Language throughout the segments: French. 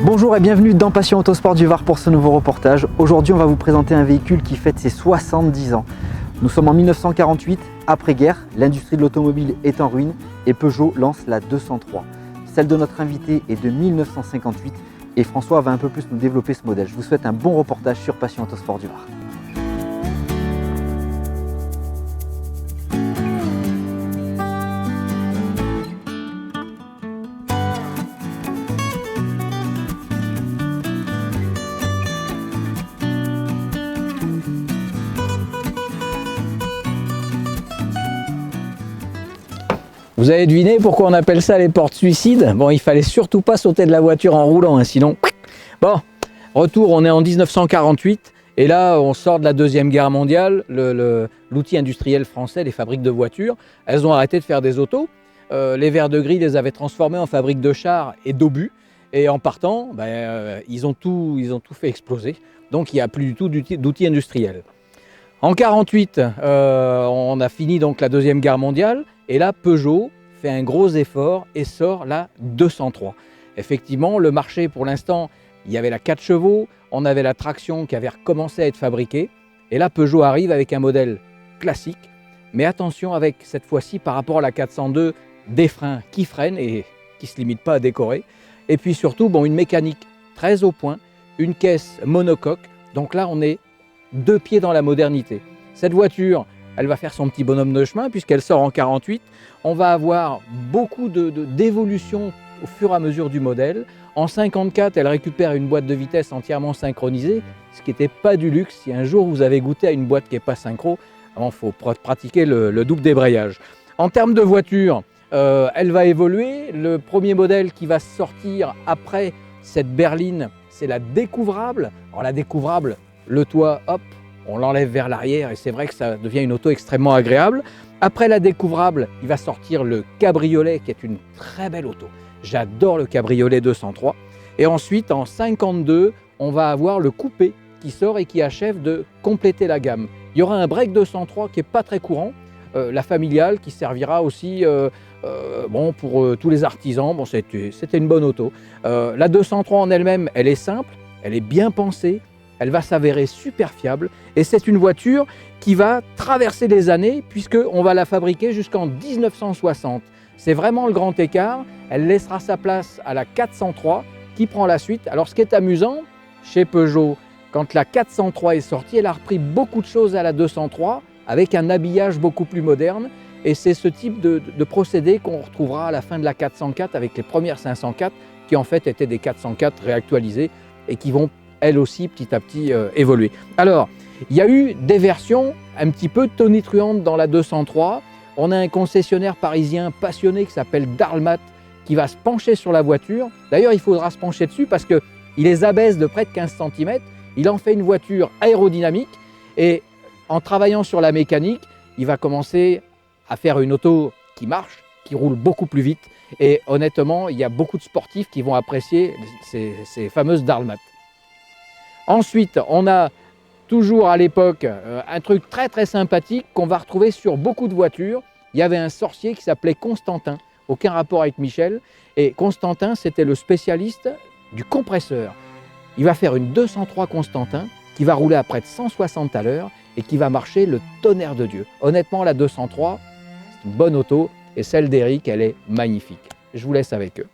Bonjour et bienvenue dans Passion Autosport du Var pour ce nouveau reportage. Aujourd'hui, on va vous présenter un véhicule qui fête ses 70 ans. Nous sommes en 1948, après-guerre, l'industrie de l'automobile est en ruine et Peugeot lance la 203. Celle de notre invité est de 1958 et François va un peu plus nous développer ce modèle. Je vous souhaite un bon reportage sur Passion Autosport du Var. Vous avez deviné pourquoi on appelle ça les portes suicides? Bon, il fallait surtout pas sauter de la voiture en roulant, hein, sinon... Bon, retour, on est en 1948, et là, on sort de la Deuxième Guerre mondiale. L'outil industriel français, les fabriques de voitures, elles ont arrêté de faire des autos. Les Verts de Gris les avaient transformés en fabriques de chars et d'obus, et en partant, ils ont tout fait exploser. Donc, il n'y a plus du tout d'outils industriels. En 1948, on a fini donc la Deuxième Guerre mondiale, et là, Peugeot fait un gros effort et sort la 203. Effectivement, le marché, pour l'instant, il y avait la 4 chevaux, on avait la traction qui avait recommencé à être fabriquée, et là, Peugeot arrive avec un modèle classique, mais attention avec, cette fois-ci, par rapport à la 402, des freins qui freinent et qui ne se limitent pas à décorer, et puis surtout, bon, une mécanique très au point, une caisse monocoque, donc là, on est 2 pieds dans la modernité. Cette voiture, elle va faire son petit bonhomme de chemin puisqu'elle sort en 48. On va avoir beaucoup d'évolution au fur et à mesure du modèle. En 54, elle récupère une boîte de vitesse entièrement synchronisée, ce qui n'était pas du luxe. Si un jour vous avez goûté à une boîte qui n'est pas synchro, il faut pratiquer le double débrayage. En termes de voiture, elle va évoluer. Le premier modèle qui va sortir après cette berline, c'est la découvrable. Alors la découvrable, le toit, hop, on l'enlève vers l'arrière et c'est vrai que ça devient une auto extrêmement agréable. Après la découvrable, il va sortir le cabriolet qui est une très belle auto. J'adore le cabriolet 203. Et ensuite, en 52, on va avoir le coupé qui sort et qui achève de compléter la gamme. Il y aura un break 203 qui n'est pas très courant, la familiale qui servira aussi pour tous les artisans. Bon, c'était une bonne auto. La 203 en elle-même, elle est simple, elle est bien pensée. Elle va s'avérer super fiable et c'est une voiture qui va traverser les années puisqu'on va la fabriquer jusqu'en 1960. C'est vraiment le grand écart. Elle laissera sa place à la 403 qui prend la suite. Alors ce qui est amusant chez Peugeot, quand la 403 est sortie, elle a repris beaucoup de choses à la 203 avec un habillage beaucoup plus moderne et c'est ce type de procédé qu'on retrouvera à la fin de la 404 avec les premières 504 qui en fait étaient des 404 réactualisés et qui vont elle aussi petit à petit évoluer. Alors, il y a eu des versions un petit peu tonitruantes dans la 203. On a un concessionnaire parisien passionné qui s'appelle Darlmat qui va se pencher sur la voiture. D'ailleurs, il faudra se pencher dessus parce qu'il les abaisse de près de 15 cm. Il en fait une voiture aérodynamique et en travaillant sur la mécanique, il va commencer à faire une auto qui marche, qui roule beaucoup plus vite. Et honnêtement, il y a beaucoup de sportifs qui vont apprécier ces fameuses Darlmat. Ensuite, on a toujours à l'époque un truc très très sympathique qu'on va retrouver sur beaucoup de voitures. Il y avait un sorcier qui s'appelait Constantin, aucun rapport avec Michel. Et Constantin, c'était le spécialiste du compresseur. Il va faire une 203 Constantin qui va rouler à près de 160 à l'heure et qui va marcher le tonnerre de Dieu. Honnêtement, la 203, c'est une bonne auto et celle d'Eric, elle est magnifique. Je vous laisse avec eux.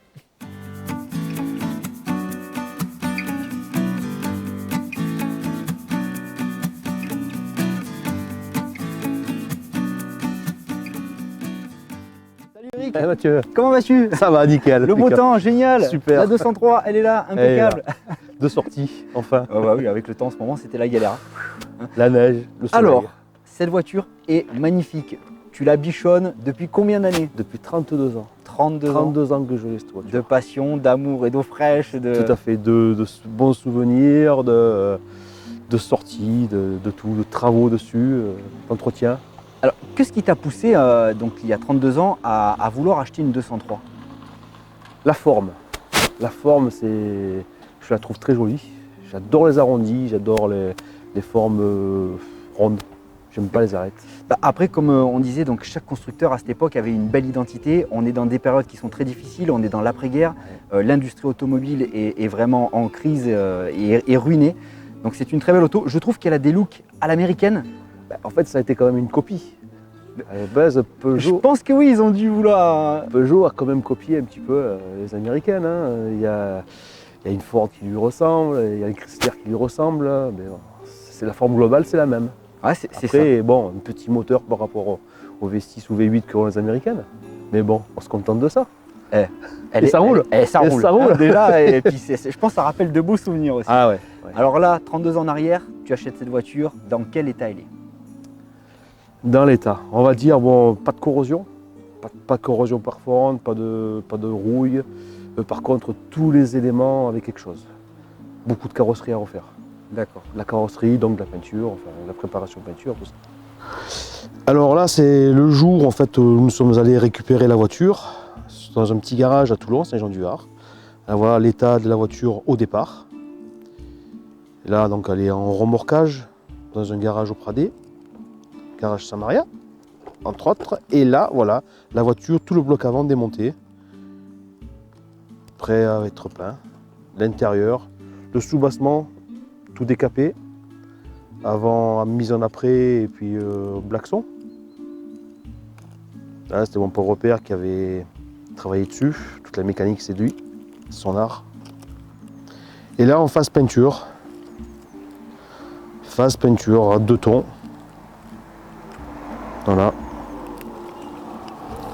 Hey Mathieu, comment vas-tu? Ça va, nickel. Le beau temps, génial. Super. La 203, elle est là, impeccable. De sortie, enfin. Oh bah oui, avec le temps en ce moment, c'était la galère. La neige, le soleil. Alors, cette voiture est magnifique. Tu la bichonnes depuis combien d'années? Depuis 32 ans. 32 ans que je l'ai cette voiture. de passion, d'amour et d'eau fraîche. Tout à fait, de bons souvenirs, de sorties, de tout, de travaux dessus, d'entretien. Alors, qu'est-ce qui t'a poussé, donc il y a 32 ans, à vouloir acheter une 203? La forme. La forme, je la trouve très jolie. J'adore les arrondis, j'adore les formes rondes. J'aime pas les arêtes. Bah, après, comme on disait, donc chaque constructeur à cette époque avait une belle identité. On est dans des périodes qui sont très difficiles, on est dans l'après-guerre. L'industrie automobile est vraiment en crise et ruinée. Donc c'est une très belle auto. Je trouve qu'elle a des looks à l'américaine. Bah, en fait, ça a été quand même une copie. À la base, Je Peugeot, pense que oui, ils ont dû vouloir. Peugeot a quand même copié un petit peu les Américaines. Hein. Il y a une Ford qui lui ressemble, il y a une Chrysler qui lui ressemble. Mais bon, c'est la forme globale, c'est la même. Ouais, c'est ça. Après, bon, un petit moteur par rapport au V6 ou V8 qu'ont les Américaines. Mais bon, on se contente de ça. Et ça roule. Ça Et roule. ça roule. Hein, déjà, et puis je pense que ça rappelle de beaux souvenirs aussi. Ah ouais. Alors là, 32 ans en arrière, tu achètes cette voiture, dans quel état elle est? Dans l'état, on va dire, bon, pas de corrosion, pas de corrosion perforante, pas de rouille. Par contre, tous les éléments avec quelque chose. Beaucoup de carrosserie à refaire. D'accord. La carrosserie, donc la peinture, enfin la préparation peinture, tout ça. Alors là, c'est le jour en fait où nous sommes allés récupérer la voiture dans un petit garage à Toulon, Saint-Jean-du-Hard. Là, voilà l'état de la voiture au départ. Et là, donc, elle est en remorquage dans un garage au Pradé, garage Saint-Maria, entre autres. Et là, voilà, la voiture, tout le bloc avant démonté, prêt à être plein. L'intérieur, le soubassement, tout décapé, avant mise en après et puis blackson. Là, c'était mon pauvre père qui avait travaillé dessus. Toute la mécanique, c'est lui, son art. Et là, en phase peinture. Phase peinture à 2 tons. Voilà.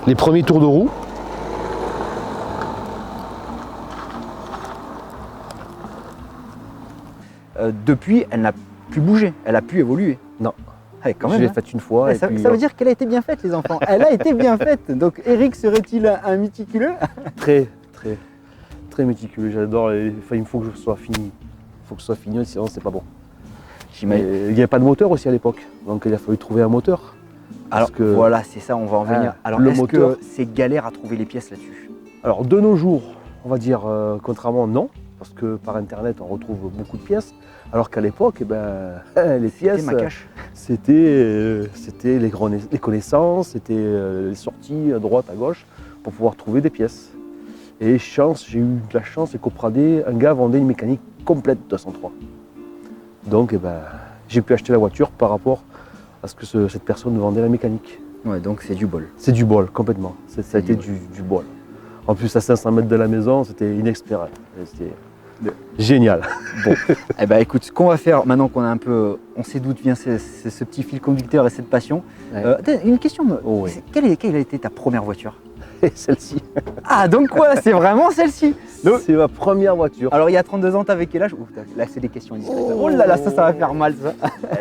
Les premiers tours de roue. Depuis, elle n'a plus bougé, elle a pu évoluer. Non. Ouais, quand Je même. l'ai Hein. faite une fois. Ouais, et ça puis, veut dire qu'elle a été bien faite, les enfants. Elle a été bien faite. Donc Eric serait-il un méticuleux? très méticuleux. J'adore. Enfin, il faut que je sois fini. Il faut que ce soit fini, sinon c'est pas bon. J'imagine. Il n'y avait pas de moteur aussi à l'époque. Donc il a fallu trouver un moteur. Alors que- voilà, c'est ça, on va en venir. Alors le est-ce moteur- que c'est galère à trouver les pièces là-dessus? Alors de nos jours, on va dire contrairement non, parce que par internet on retrouve beaucoup de pièces, alors qu'à l'époque, eh ben, les pièces, ma cache. c'était les connaissances, c'était les sorties à droite, à gauche, pour pouvoir trouver des pièces. Et j'ai eu de la chance, c'est qu'au Pradé, un gars vendait une mécanique complète 203. Donc eh ben, j'ai pu acheter la voiture par rapport à ce que cette personne vendait la mécanique. Ouais, donc c'est du bol. C'est du bol, complètement. Ça a été du bol. En plus, à 500 mètres de la maison, c'était inespéré. C'était génial. Bon, eh ben écoute, ce qu'on va faire maintenant qu'on a un peu, on sait d'où vient ce petit fil conducteur et cette passion. Ouais. Attends, une question, Oh, oui. quelle a été ta première voiture? Et celle-ci, Ah donc quoi, c'est vraiment celle-ci? Donc- c'est ma première voiture. Alors il y a 32 ans, t'avais quel âge? Ouh, là c'est des questions indiscrètes. Oh là là, ça va faire mal ça.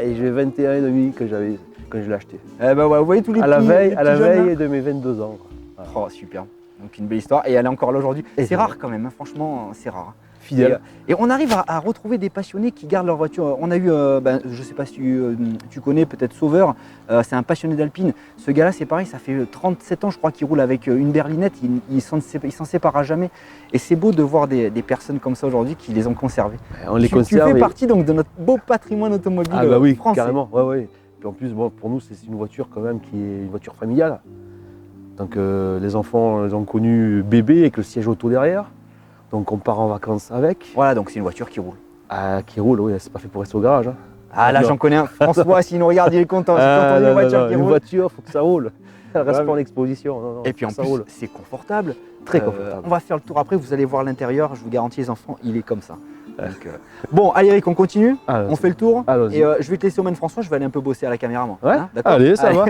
Et j'ai 21 et demi quand je l'ai acheté. Eh ben ouais, vous voyez tous les À la petits, veille, les à la petits jeunes, veille de mes 22 ans. là. Oh super, donc une belle histoire et elle est encore là aujourd'hui. Et C'est c'est rare vrai. quand même, hein, franchement c'est rare. Fidèle. Et on arrive à retrouver des passionnés qui gardent leur voiture. On a eu, je ne sais pas si tu connais, peut-être Sauveur, c'est un passionné d'Alpine. Ce gars-là, c'est pareil, ça fait 37 ans, je crois, qu'il roule avec une berlinette, il s'en séparera jamais. Et c'est beau de voir des personnes comme ça aujourd'hui qui les ont conservées. On les Tu conserve. fais et- partie donc de notre beau patrimoine automobile Ah bah oui, français. carrément. Ouais, ouais. Puis en plus, bon, pour nous, c'est une voiture quand même qui est une voiture familiale. Donc les enfants les ont connu bébé avec le siège auto derrière. Donc on part en vacances avec. Voilà, donc c'est une voiture qui roule. Ah, qui roule, oui, c'est pas fait pour rester au garage. Hein. Ah là, Non. j'en connais un. François, s'il nous regarde, il est content. Ah, J'ai entendu non, une voiture non, qui une roule. voiture, faut que ça roule. Elle reste Ouais, pas en exposition. Non, non, Et puis en ça plus, roule. c'est confortable. Très confortable. On va faire le tour après, vous allez voir l'intérieur, je vous garantis les enfants, il est comme ça. Donc, bon, allez Eric, on continue, Alors, on fait le tour. allons-y. Et je vais te laisser au main François, je vais aller un peu bosser à la caméra moi. Ouais, d'accord. allez, ça va.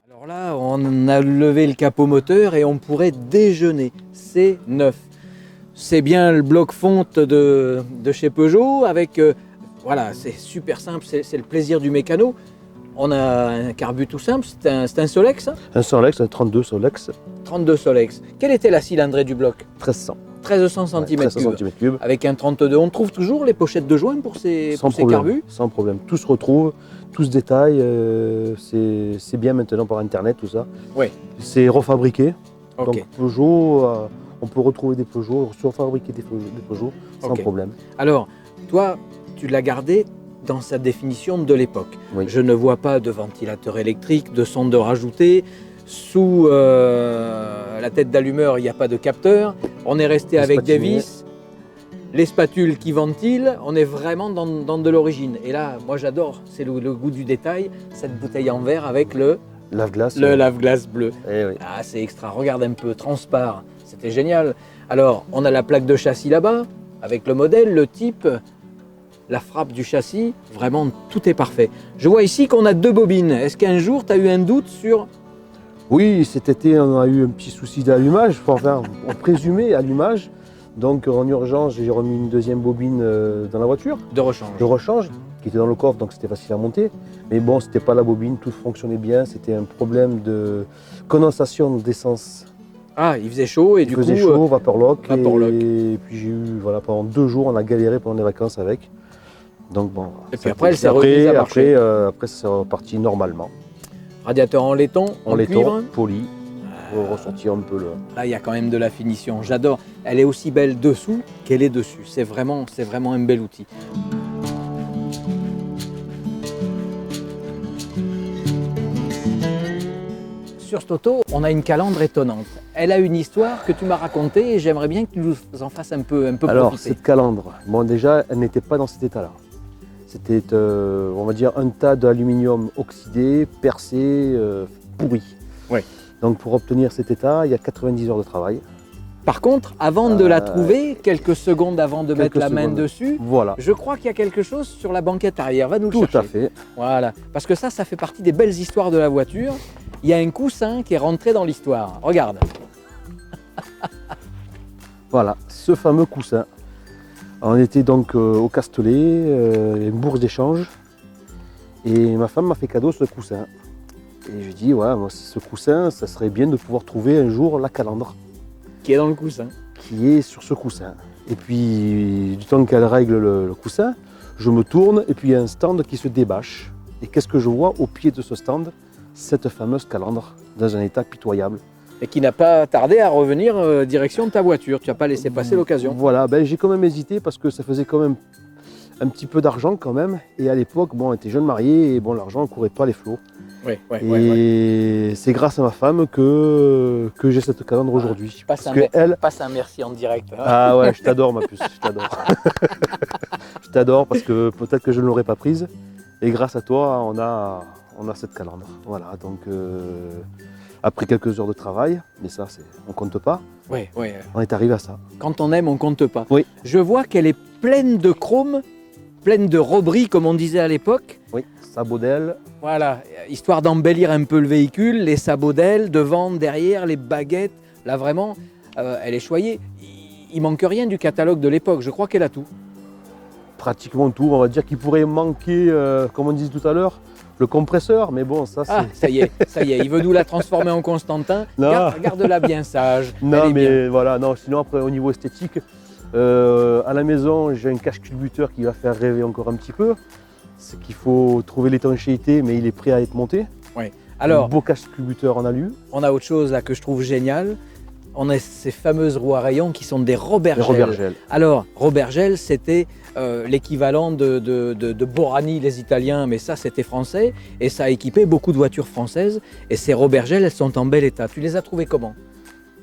Alors là, on a levé le capot moteur et on pourrait déjeuner. C'est neuf. C'est bien le bloc fonte de chez Peugeot avec, voilà, c'est super simple, c'est le plaisir du mécano. On a un carbu tout simple, c'est un Solex, hein, Un Solex, un 32 Solex, 32 Solex. Quelle était la cylindrée du bloc? 1300. 1300 cm3. 1300 cm3. Avec un 32. On trouve toujours les pochettes de joint pour ces Sans carbus? problème. Sans problème. Tout se retrouve, tout se détaille. C'est bien maintenant par internet, tout ça. Oui. C'est refabriqué. Ok. Donc Peugeot on peut retrouver des Peugeot, fabriquer des Peugeot sans Ok. problème. Alors, toi, tu l'as gardé dans sa définition de l'époque. Oui. Je ne vois pas de ventilateur électrique, de sonde rajouté. Sous la tête d'allumeur, il n'y a pas de capteur. On est resté Les avec des spatules. vis, les spatules qui ventilent. On est vraiment dans de l'origine. Et là, moi j'adore, c'est le goût du détail, cette bouteille en verre avec le Lave-glace. lave-glace bleu. Eh oui. Ah, c'est extra. Regarde un peu, transpare. C'était génial. Alors, on a la plaque de châssis là-bas, avec le modèle, le type, la frappe du châssis. Vraiment, tout est parfait. Je vois ici qu'on a 2 bobines. Est-ce qu'un jour, tu as eu un doute sur... Oui, cet été, on a eu un petit souci d'allumage. Enfin, on présumait allumage. Donc, en urgence, j'ai remis une deuxième bobine dans la voiture de rechange? de rechange, qui était dans le coffre, donc c'était facile à monter. Mais bon, c'était pas la bobine, tout fonctionnait bien. C'était un problème de condensation d'essence. Ah, il faisait chaud et Il du faisait coup... chaud, vaporlock. vaporlock. Et puis j'ai eu, voilà, pendant 2 jours, on a galéré pendant les vacances avec. Donc bon. Et puis après, elle s'est remise à marcher. Après, c'est reparti normalement. Radiateur en laiton, en laiton, cuivre. poli, pour ressortir un peu le. Là, il y a quand même de la finition. J'adore. Elle est aussi belle dessous qu'elle est dessus. C'est vraiment un bel outil. Sur cette auto, on a une calandre étonnante. Elle a une histoire que tu m'as racontée et j'aimerais bien que tu nous en fasses un peu Alors, profiter. cette calandre, bon, déjà, elle n'était pas dans cet état-là. C'était, on va dire, un tas d'aluminium oxydé, percé, pourri. Ouais. Donc, pour obtenir cet état, il y a 90 heures de travail. Par contre, avant de la trouver, quelques secondes avant de mettre quelques la main secondes. dessus, Voilà. je crois qu'il y a quelque chose sur la banquette arrière. Va nous le Tout chercher. à fait. Voilà, parce que ça fait partie des belles histoires de la voiture. Il y a un coussin qui est rentré dans l'histoire. Regarde. Voilà, ce fameux coussin. On était donc au Castellet, une bourse d'échange. Et ma femme m'a fait cadeau ce coussin. Et je dis, ouais, moi, ce coussin, ça serait bien de pouvoir trouver un jour la calandre Qui est dans le coussin. qui est sur ce coussin. Et puis, du temps qu'elle règle le coussin, je me tourne et puis il y a un stand qui se débâche. Et qu'est-ce que je vois au pied de ce stand? Cette fameuse calandre, dans un état pitoyable. Et qui n'a pas tardé à revenir direction de ta voiture. Tu n'as pas laissé passer l'occasion. Voilà, ben, j'ai quand même hésité parce que ça faisait quand même un petit peu d'argent quand même. Et à l'époque, bon, on était jeunes mariés et bon, l'argent ne courait pas les flots. Oui, Et c'est grâce à ma femme que j'ai cette calandre aujourd'hui. Passe Parce que elle, passe un merci en direct. hein. ah ouais, je t'adore ma puce, je t'adore. Je t'adore parce que peut-être que je ne l'aurais pas prise. Et grâce à toi, on a cette calandre. Voilà, donc après quelques heures de travail, mais ça, on compte pas, Oui, oui. on est arrivé à ça. Quand on aime, on compte pas. Oui. Je vois qu'elle est pleine de chrome, pleine de robberies, comme on disait à l'époque. Oui, sabot d'aile. Voilà, histoire d'embellir un peu le véhicule, les sabots d'aile, devant, derrière, les baguettes. Là, vraiment, elle est choyée. Il manque rien du catalogue de l'époque. Je crois qu'elle a tout. Pratiquement tout, on va dire qu'il pourrait manquer, comme on disait tout à l'heure, le compresseur, mais bon, ça c'est... Ah, ça y est, il veut nous la transformer en Constantin. Non. Garde-la bien sage. Elle Non, est mais bien. voilà, non, sinon après au niveau esthétique, à la maison j'ai un cache-culbuteur qui va faire rêver encore un petit peu. C'est qu'il faut trouver l'étanchéité, mais il est prêt à être monté. Alors, Un beau cache-culbuteur en alu. on a autre chose là que je trouve génial. On a ces fameuses roues à rayons qui sont des Et Robert Robert Gel. Gel. Alors, Robert Gel, c'était l'équivalent de Borani, les Italiens, mais ça, c'était français. Et ça a équipé beaucoup de voitures françaises. Et ces Robert Gel, elles sont en bel état. Tu les as trouvées comment?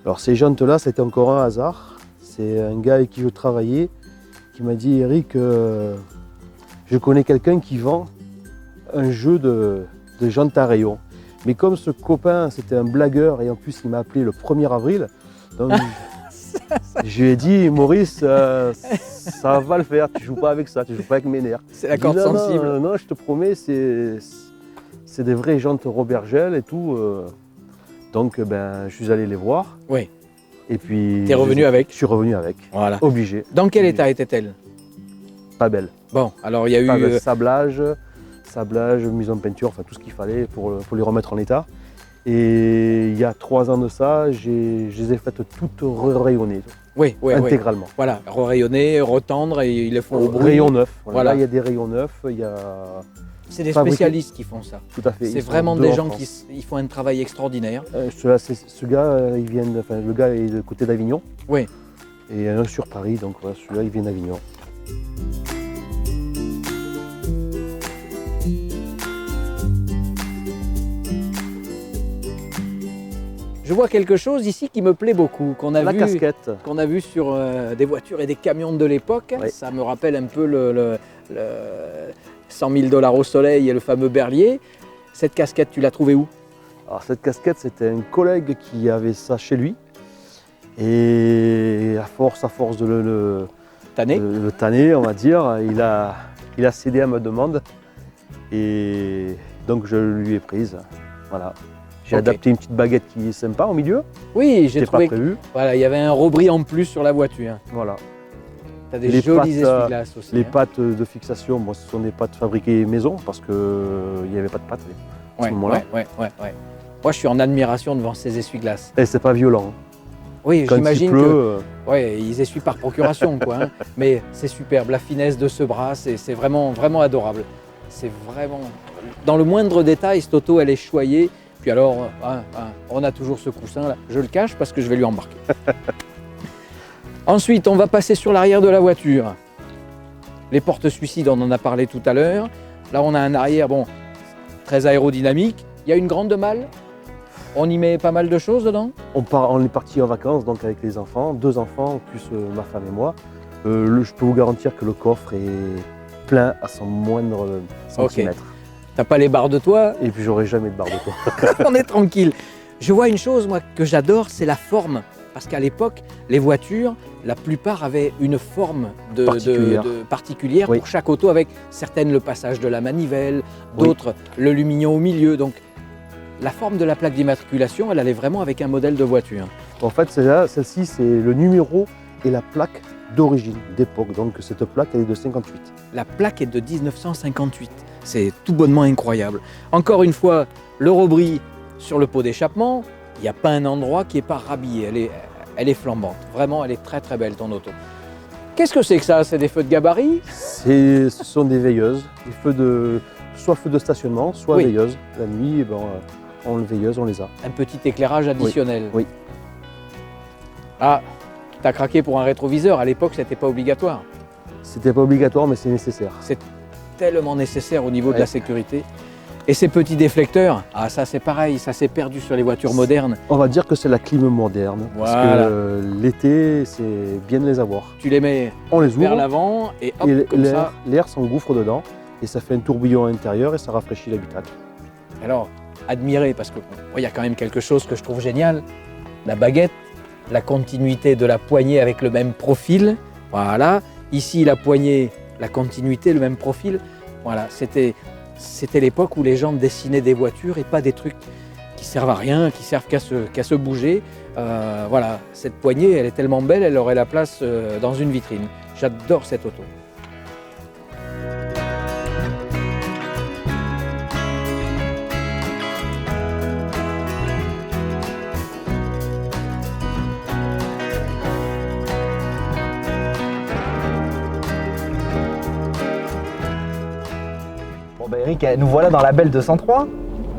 Alors ces jantes-là, c'était encore un hasard. C'est un gars avec qui je travaillais qui m'a dit, Eric, je connais quelqu'un qui vend un jeu de jantes à rayons. Mais comme ce copain, c'était un blagueur et en plus il m'a appelé le 1er avril, donc je lui ai dit, Maurice, ça va le faire, tu joues pas avec ça, tu joues pas avec mes nerfs. C'est la Il dit, corde non, sensible. Non, je te promets, c'est des vraies jantes Robert Gel et tout. Donc ben, je suis allé les voir. Oui. Et puis. T'es revenu avec. Je suis revenu avec. Voilà. Obligé. Dans quel état était-elle? Pas belle. Bon, alors il y a Pas eu... belle. Sablage, mise en peinture, enfin tout ce qu'il fallait pour les remettre en état. Et il y a 3 ans de ça, je les ai faites toutes rayonner, Oui, oui, oui. intégralement. Voilà, rayonner, retendre et il le faut au bruit. Rayon neuf. Voilà. Là, il y a des rayons neufs, il y a C'est des fabriqués. spécialistes qui font ça. Tout à fait. C'est Ils sont vraiment deux des en gens France. qui font un travail extraordinaire. Ce gars, le gars est de côté d'Avignon. Oui. Et un sur Paris, donc voilà, celui-là, il vient d'Avignon. Je vois quelque chose ici qui me plaît beaucoup, qu'on a La vu. casquette. Qu'on a vu sur des voitures et des camions de l'époque. Ouais. Ça me rappelle un peu le 100 000 $ au soleil et le fameux Berlier. Cette casquette, tu l'as trouvée où? Alors cette casquette, c'était un collègue qui avait ça chez lui. Et à force de le tanner, on va dire, il a cédé à ma demande. Et donc je lui ai prise. Voilà. J'ai Ok. adapté une petite baguette qui est sympa au milieu. Oui, j'ai C'était pas trouvé. prévu. Voilà, il y avait un robris en plus sur la voiture. Voilà. Tu as des Les jolis pattes, essuie-glaces aussi. Les hein. pattes de fixation, bon, ce sont des pattes fabriquées maison parce qu'il n'y avait pas de pattes à Ouais, ce moment-là. ouais. Moi, je suis en admiration devant ces essuie-glaces. Et c'est pas violent. Oui, Quand il j'imagine pleut, que ouais, ils essuient par procuration, quoi. Hein. Mais c'est superbe, la finesse de ce bras, c'est vraiment, vraiment adorable. C'est vraiment dans le moindre détail, cette auto, elle est choyée. Puis alors, on a toujours ce coussin là. Je le cache parce que je vais lui embarquer. Ensuite, on va passer sur l'arrière de la voiture. Les portes suicides, on en a parlé tout à l'heure. Là, on a un arrière, bon, très aérodynamique. Il y a une grande malle. On y met pas mal de choses dedans. on est parti en vacances donc avec les enfants, 2 enfants, plus ma femme et moi. Je peux vous garantir que le coffre est plein à son moindre centimètre. T'as pas les barres de toit, Et puis j'aurai jamais de barre de toit. on est tranquille. Je vois une chose, moi, que j'adore, c'est la forme. Parce qu'à l'époque, les voitures, la plupart avaient une forme particulière Oui. pour chaque auto, avec certaines le passage de la manivelle, d'autres le lumignon au milieu. Donc, la forme de la plaque d'immatriculation, elle allait vraiment avec un modèle de voiture. En fait, celle-ci, c'est le numéro et la plaque d'origine, d'époque. Donc cette plaque, elle est de 58. La plaque est de 1958. C'est tout bonnement incroyable. Encore une fois, le rebris sur le pot d'échappement, il n'y a pas un endroit qui n'est pas rhabillé. Elle est flambante. Vraiment, elle est très très belle ton auto. Qu'est-ce que c'est que ça? C'est des feux de gabarit? Ce sont des veilleuses, soit feux de stationnement, soit Oui. veilleuses. La nuit, eh ben, on les veilleuses, on les a. Un petit éclairage additionnel. Oui. Ah, t'as craqué pour un rétroviseur. À l'époque, c'était pas obligatoire. C'était pas obligatoire, mais c'est nécessaire. C'est tellement nécessaire au niveau de Ouais. la sécurité. Et ces petits déflecteurs, ah ça c'est pareil, ça s'est perdu sur les voitures modernes. On va dire que c'est la clim moderne. Parce Voilà. que l'été, c'est bien de les avoir. Tu les mets On les vers ouvre l'avant et hop, et comme ça. l'air s'engouffre dedans et ça fait un tourbillon à l'intérieur et ça rafraîchit l'habitacle. Alors, admirer, parce que il y a quand même quelque chose que je trouve génial. La baguette, la continuité de la poignée avec le même profil. Voilà. Ici, la poignée, la continuité, le même profil. Voilà, c'était l'époque où les gens dessinaient des voitures et pas des trucs qui servent à rien, qui servent qu'à se bouger. Voilà, cette poignée, elle est tellement belle, elle aurait la place dans une vitrine. J'adore cette auto. Bon bah Eric, nous voilà dans la belle 203.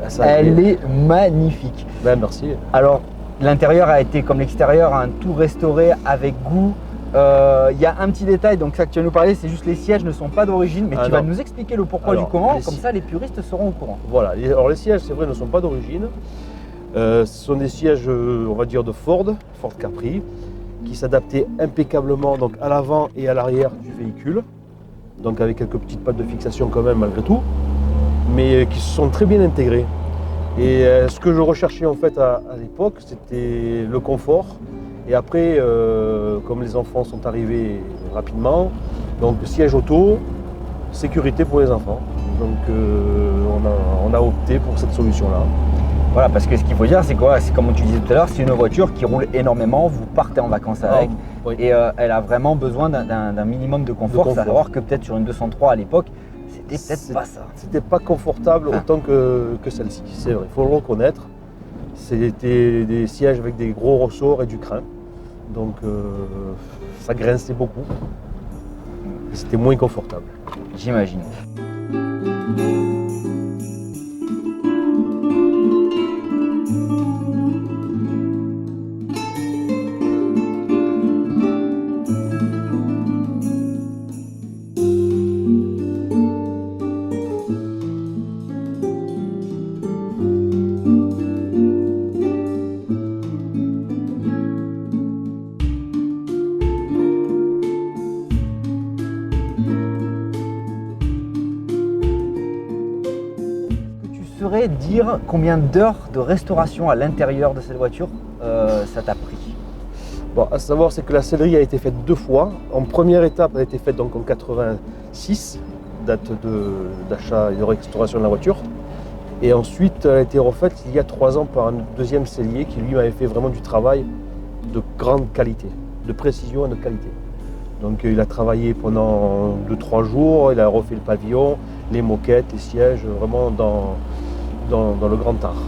Ça, Elle est magnifique. Ben, merci. Alors, l'intérieur a été comme l'extérieur, un tout restauré avec goût. Il y a un petit détail, donc ça que tu vas nous parler, c'est juste les sièges ne sont pas d'origine, mais Ah tu vas non. nous expliquer le pourquoi Alors, du comment, les comme si- ça les puristes seront au courant. Voilà. Alors les sièges, c'est vrai, ne sont pas d'origine. Ce sont des sièges, on va dire, de Ford Capri, qui s'adaptaient impeccablement donc, à l'avant et à l'arrière du véhicule. Donc avec quelques petites pattes de fixation quand même malgré tout, mais qui se sont très bien intégrés. Et ce que je recherchais en fait à l'époque, c'était le confort. Et après, comme les enfants sont arrivés rapidement, donc siège auto, sécurité pour les enfants. Donc on a opté pour cette solution-là. Voilà, parce que ce qu'il faut dire, c'est quoi? C'est comme tu disais tout à l'heure, c'est une voiture qui roule énormément, vous partez en vacances avec, oui. et elle a vraiment besoin d'un minimum de confort. confort. À savoir que peut-être sur une 203 à l'époque, c'était peut-être pas ça. C'était pas confortable autant que celle-ci, c'est vrai, il faut le reconnaître. C'était des sièges avec des gros ressorts et du crin. Donc ça grinçait beaucoup. Et c'était moins confortable. J'imagine. saurais dire combien d'heures de restauration à l'intérieur de cette voiture ça t'a pris? Bon, à savoir, c'est que la sellerie a été faite 2 fois. En première étape, elle a été faite donc en 86, date d'achat et de restauration de la voiture. Et ensuite, elle a été refaite il y a 3 ans par un deuxième sellier qui lui m'avait fait vraiment du travail de grande qualité, de précision et de qualité. Donc il a travaillé pendant 2-3 jours, il a refait le pavillon, les moquettes, les sièges, vraiment dans le grand art.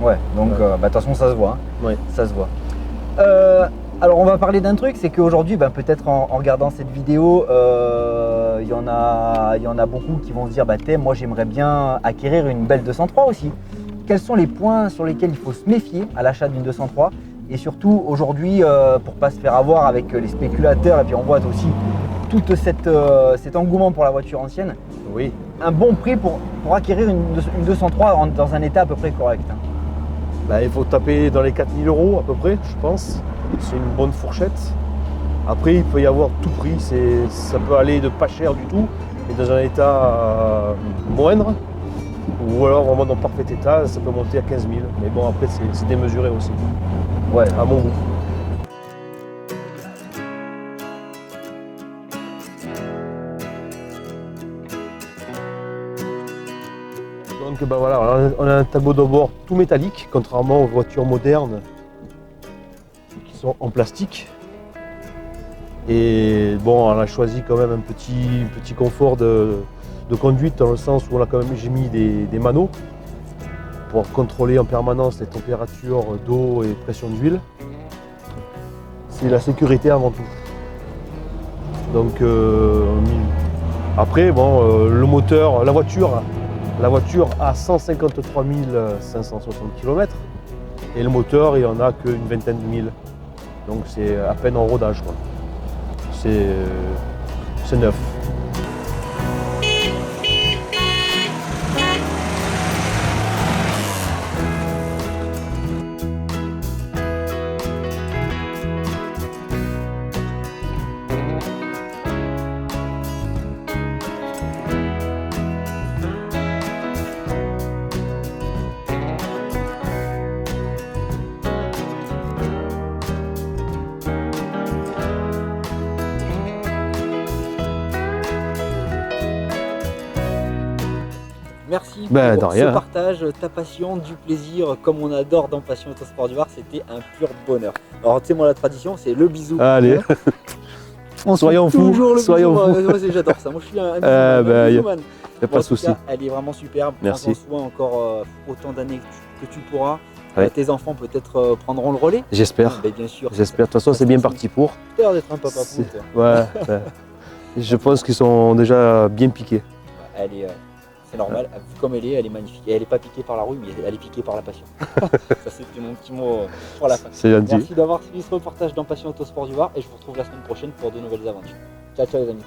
Ouais, donc de toute façon ça se voit. Hein. Ouais. Ça se voit. Alors on va parler d'un truc, c'est qu'aujourd'hui, peut-être en regardant cette vidéo, il y en a beaucoup qui vont se dire moi j'aimerais bien acquérir une belle 203 aussi. Quels sont les points sur lesquels il faut se méfier à l'achat d'une 203? Et surtout aujourd'hui, pour pas se faire avoir avec les spéculateurs, et puis on voit aussi tout cet engouement pour la voiture ancienne, Oui. un bon prix pour acquérir une 203 dans un état à peu près correct. Hein. Il faut taper dans les 4 000 € à peu près, je pense. C'est une bonne fourchette. Après, il peut y avoir tout prix. Ça peut aller de pas cher du tout et dans un état moindre. Ou alors vraiment dans parfait état, ça peut monter à 15 000. Mais bon, après, c'est démesuré aussi. Ouais, à mon goût. Donc voilà, on a un tableau de bord tout métallique, contrairement aux voitures modernes qui sont en plastique. Et bon, on a choisi quand même un petit confort de conduite dans le sens où j'ai mis des manos pour contrôler en permanence les températures d'eau et pression d'huile. C'est la sécurité avant tout. Donc après, le moteur, la voiture a 153 560 km et le moteur, il n'y en a qu'une vingtaine de mille. Donc c'est à peine en rodage, quoi. C'est neuf. Merci De pour rien. ce partage, ta passion, du plaisir, comme on adore dans Passion Autosport du Var, c'était un pur bonheur. Alors tu sais, moi la tradition, c'est le bisou. Allez, On se soyons fait fous, toujours le soyons bisou. fous. Moi, j'adore ça, moi je suis un bisouman. y a pas de souci. Elle est vraiment superbe. Merci. Prends soin encore autant d'années que tu pourras. Ouais. Tes enfants peut-être prendront le relais. J'espère. Bien sûr. J'espère. De toute façon, c'est bien parti pour. Tu as l'air d'être un papa fou, toi. Ouais. Je pense qu'ils sont déjà bien piqués. Elle est, c'est normal, vu comme elle est magnifique. Et elle n'est pas piquée par la rouille, mais elle est piquée par la passion. Ça, c'était mon petit mot pour la fin. C'est gentil. Merci d'avoir suivi ce reportage dans Passion Autosport du Var et je vous retrouve la semaine prochaine pour de nouvelles aventures. Ciao, ciao les amis.